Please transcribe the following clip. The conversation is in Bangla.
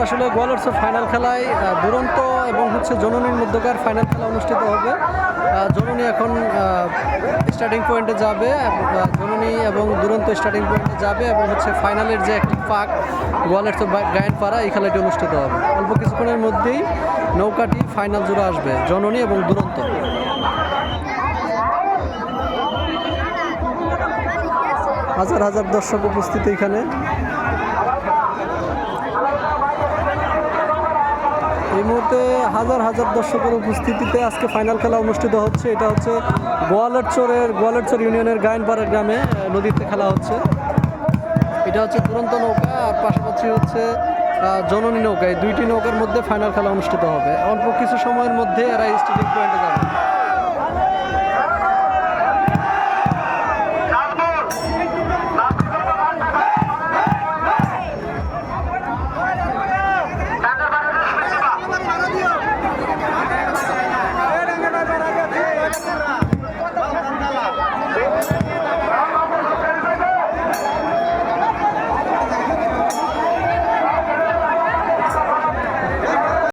আসলে গোয়ালরচর ফাইনাল খেলায় দুরন্ত এবং হচ্ছে জননীর মধ্যকার ফাইনাল খেলা অনুষ্ঠিত হবে। জননী এখন স্টার্টিং পয়েন্টে যাবে, জননী এবং দুরন্ত স্টার্টিং পয়েন্টে যাবে এবং হচ্ছে ফাইনালের যে একটি পাক গোয়ালরচর গায়েনপাড়া এই খেলাটি অনুষ্ঠিত হবে। অল্প কিছুক্ষণের মধ্যেই নৌকাটি ফাইনাল জুড়ে আসবে, জননী এবং দুরন্ত। হাজার হাজার দর্শক উপস্থিত এখানে। এই মুহূর্তে হাজার হাজার দর্শকের উপস্থিতিতে আজকে ফাইনাল খেলা অনুষ্ঠিত হচ্ছে। এটা হচ্ছে গোয়ালরচর ইউনিয়নের গায়েনপাড়া গ্রামে নদীতে খেলা হচ্ছে। এটা হচ্ছে দুরন্ত নৌকা আর পাশাপাশি হচ্ছে জননী নৌকা। এই দুইটি নৌকার মধ্যে ফাইনাল খেলা অনুষ্ঠিত হবে। অল্প কিছু সময়ের মধ্যে এরা স্টার্টিং পয়েন্টে যাবে।